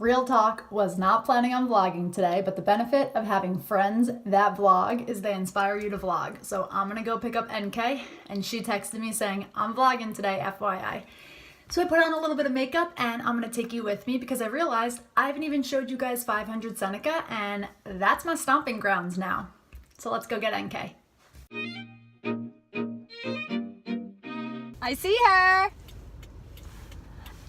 Real talk, was not planning on vlogging today, but the benefit of having friends that vlog is they inspire you to vlog. So I'm gonna go pick up Nkay, and she texted me saying, I'm vlogging today, FYI. So I put on a little bit of makeup and I'm gonna take you with me because I realized I haven't even showed you guys 500 Seneca, and that's my stomping grounds now. So let's go get Nkay. I see her.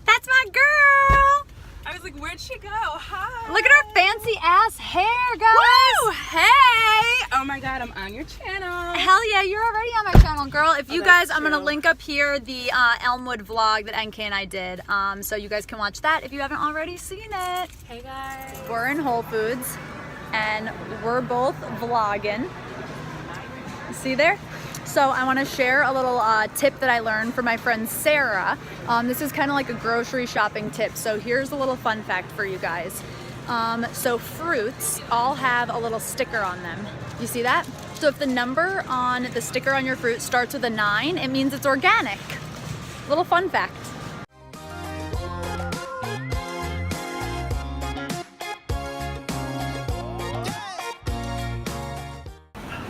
That's my girl. I was like, where'd she go? Hi. Look at her fancy ass hair, guys. Woo! Hey! Oh my God, I'm on your channel. Hell yeah, you're already on my channel, girl. If you guys, I'm gonna link up here the Elmwood vlog that Nkay and I did, so you guys can watch that if you haven't already seen it. Hey guys. We're in Whole Foods, and we're both vlogging. See there? So I want to share a little tip that I learned from my friend Sarah. This is kind of like a grocery shopping tip. So here's a little fun fact for you guys. So fruits all have a little sticker on them. You see that? So if the number on the sticker on your fruit starts with a 9, it means it's organic. Little fun fact.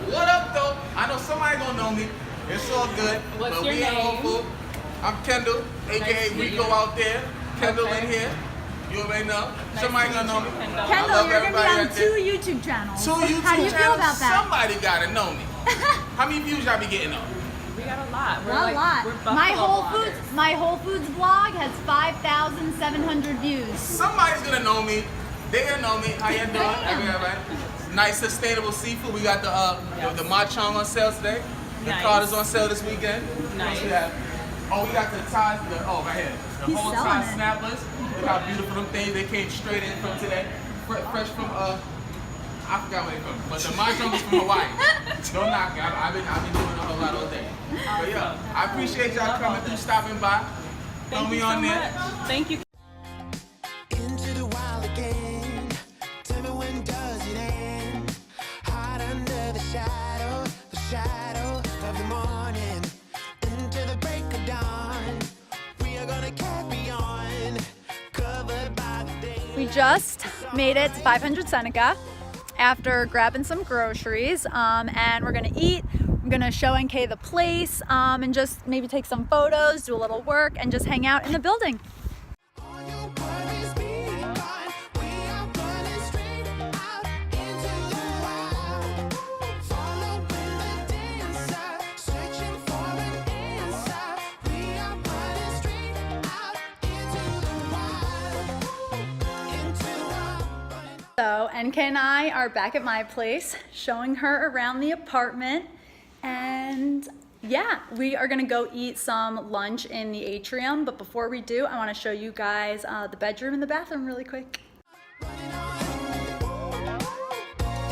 What up, though? I know somebody gonna know me. It's all good. What's but your we name? In Whole Foods. I'm Kendall, aka Rico out there. Kendall in here. You already know. Somebody gonna know me. Kendall, you're gonna be on 2 YouTube channels. 2 YouTube How do you channels? feel about that? Somebody gotta know me. How many views y'all be getting on? We got a lot. We're A lot. We're My Whole Foods vlog has 5,700 views. Somebody's gonna know me. They gonna know me. How you doing? Everybody? Nice sustainable seafood. We got the machong on sale today. The Nice. cod is on sale this weekend. Nice. We got the Thai, right here. The He's whole selling Thai it. snappers. Look how beautiful them things. They came straight in from today. Fresh from I forgot where they from. But the machong is from Hawaii. Don't knock it. I've been doing a whole lot all day. But yeah, I appreciate y'all coming through, stopping by. Throw Thank me you so on there. much. Thank you. Into the wild again. Tell me when does it end? Hide under the shadow of the morning. Into the break of dawn. We are gonna carry on. Covered by the day. We just made it to 500 Seneca after grabbing some groceries, and we're gonna eat. I'm gonna show Nkay the place, and just maybe take some photos, do a little work, and just hang out in the building. All your worries be gone. We are running straight out into the wild. Following the dancer, searching for an answer. We are running straight out into the wild. Into the wild. So Nkay and I are back at my place, showing her around the apartment, and yeah, we are gonna go eat some lunch in the atrium, but before we do, I wanna show you guys the bedroom and the bathroom really quick. Running on.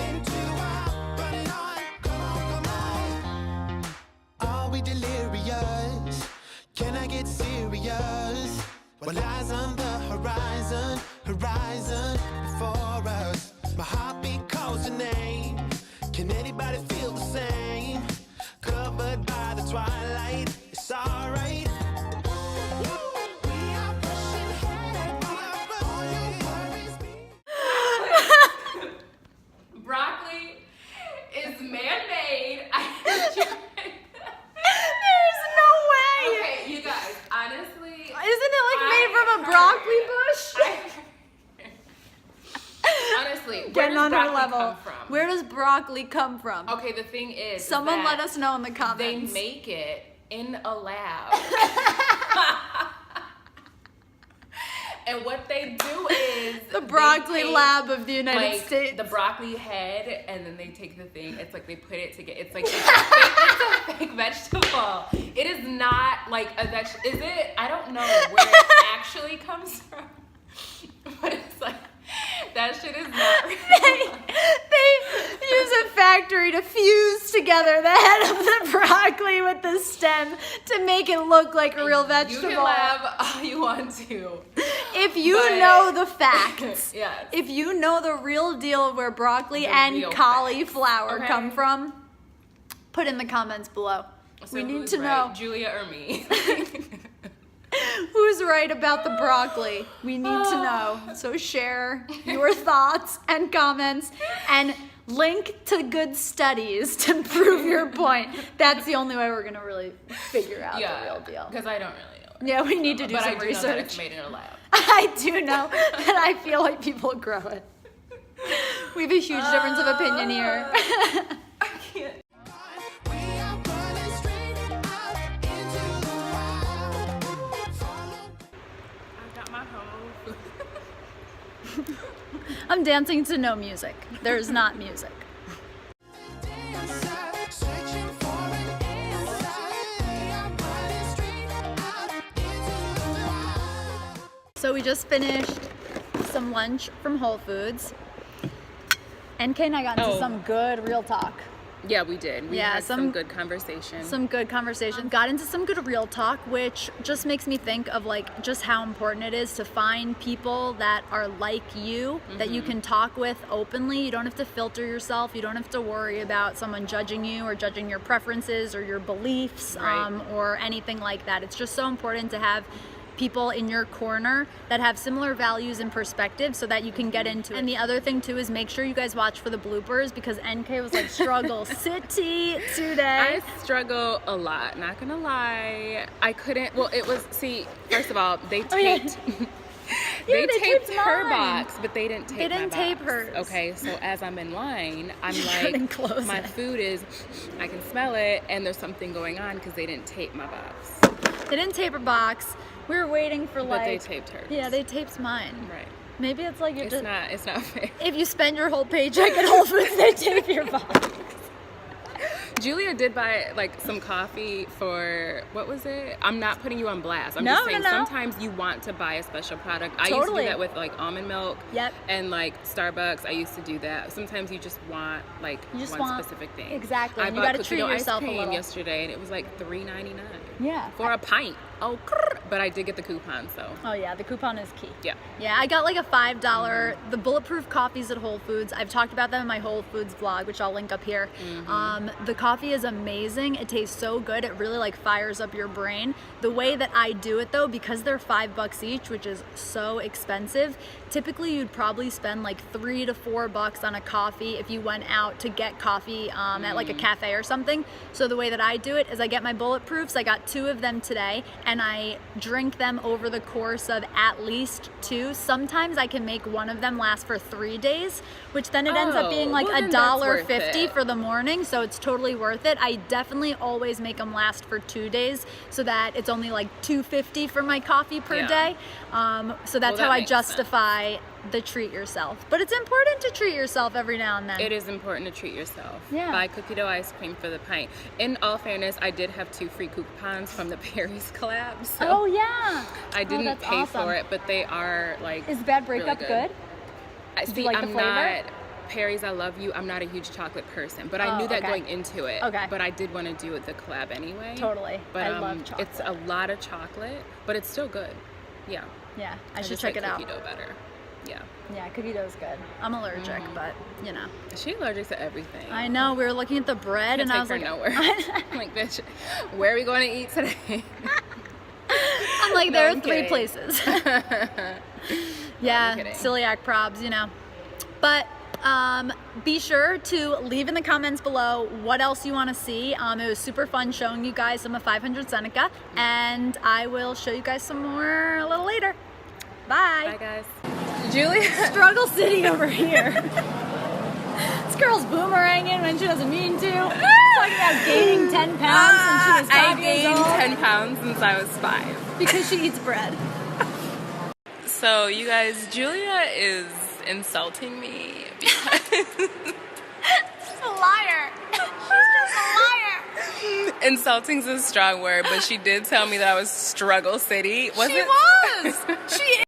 Into the wild. Running on. Come on. Are we delirious? Can I get serious? What lies on the horizon before us? My heartbeat calls your name. Can anybody feel the same? Covered by the twilight, it's alright. We are pushing ahead. All your worries be. Broccoli is man-made. There's no way! Okay, you guys, honestly. Isn't it like made from a broccoli bush? Honestly, where Getting does on her broccoli level. come from? Where does broccoli come from? Okay, the thing is, Someone that let us know in the they comments. make it in a lab. And what they do is The they broccoli take, lab of the United like, States. the broccoli head, and then they take the thing. It's like they put it together. It's like it's a fake vegetable. It is not like a vegetable. Is it? I don't know where it actually comes from, but it's like that shit is not real. They use a factory to fuse together the head of the broccoli with the stem to make it look like a real vegetable. You can laugh all you want to. If you but- know the facts, Yes. if you know the real deal of where broccoli The and real cauliflower facts, okay? come from, put in the comments below. So we need who's to right, know. Julia or me. Who's right about the broccoli? We need to know. So share your thoughts and comments and link to good studies to prove your point. That's the only way we're gonna really figure out the real deal. Because I don't really know. Yeah, we need to do But some I do research. know that it's made in a lab. I do know that I feel like people grow it. We have a huge difference of opinion here. I can't. We are running straight out into the wild. I've got my home. I'm dancing to no music. There's not music. Dancer, searching for an answer. We are running straight out into the wild. So we just finished some lunch from Whole Foods. Nkay and I got into some good real talk. Yeah, we did. We had some good conversation. Some good conversation. Got into some good real talk, which just makes me think of like just how important it is to find people that are like you, that you can talk with openly. You don't have to filter yourself. You don't have to worry about someone judging you or judging your preferences or your beliefs or anything like that. It's just so important to have people in your corner that have similar values and perspectives so that you can get into it. And the other thing too is make sure you guys watch for the bloopers because Nkay was like struggle city today. I struggle a lot, not gonna lie. I couldn't, well, it was, see, first of all, they taped, they taped her mine. box, but they didn't tape They didn't my tape box. hers. Okay, so as I'm in line, I'm couldn't like, close my it. food is, I can smell it, and there's something going on because they didn't tape my box. They didn't tape her box. We were waiting for But they like taped hers. Yeah, they taped mine. Right. Maybe it's like you're It's not fair. if you spend your whole paycheck at Whole Foods, they tape your box. Julia did buy like some coffee for, what was it? I'm not putting you on blast. I'm No, just saying no, no. sometimes you want to buy a special product. I used to Totally. do that with like almond milk. Yep. And like Starbucks, I used to do that. Sometimes you just want like You just one want- specific thing. exactly, I and you bought gotta cookie treat dough yourself a ice cream little. yesterday and it was like $3.99. Yeah. For a pint. Oh, crrr. But I did get the coupon, so Oh yeah, the coupon is key. yeah. Yeah, I got like a $5 the bulletproof coffees at Whole Foods. I've talked about them in my Whole Foods vlog, which I'll link up here. The coffee is amazing. It tastes so good. It really like fires up your brain. The way that I do it though, because they're $5 each, which is so expensive, typically you'd probably spend like $3 to $4 on a coffee if you went out to get coffee at like a cafe or something. So the way that I do it is I get my bulletproofs. I got 2 of them today and I drink them over the course of at least 2. Sometimes I can make one of them last for 3 days, which then it ends up being like well, then that's worth $1.50 it. for the morning, so it's totally worth it. I definitely always make them last for 2 days so that it's only like $2.50 for my coffee per Yeah. day. So that's that how I makes sense. justify the treat yourself. But it's important to treat yourself every now and then. It is important to treat yourself. Yeah. Buy cookie dough ice cream for the pint. In all fairness, I did have 2 free coupons from the Perry's collab. So Oh yeah. I didn't that's pay awesome. for it, but they are like. Is Bad really Breakup good? I Did see. you like the I'm flavor? not Perry's. I love you. I'm not a huge chocolate person, but I Oh, knew that okay. going into it. Okay. But I did want to do the collab anyway. Totally. But I love chocolate. it's a lot of chocolate, but it's still good. Yeah. Yeah, I should just check like it out. cookie dough better. Yeah. Yeah, cookie dough's good. I'm allergic, but you know. Is she allergic to everything? I know. We were looking at the bread, Can't and I take was her like, nowhere. I'm like, bitch, where are we going to eat today? I'm like, No, there are I'm 3 kidding. places. I'm Yeah, kidding. celiac probs, you know. But be sure to leave in the comments below what else you want to see. It was super fun showing you guys some of 500 Seneca, and I will show you guys some more a little later. Bye, guys. Julia. Struggle City over here. This girl's boomeranging when she doesn't mean to. She's talking about gaining 10 pounds since she was 5 I years gained old 10 pounds since I was 5. because she eats bread. So, you guys, Julia is insulting me because She's a liar. She's just a liar. insulting's a strong word, but she did tell me that I was Struggle City. She was. She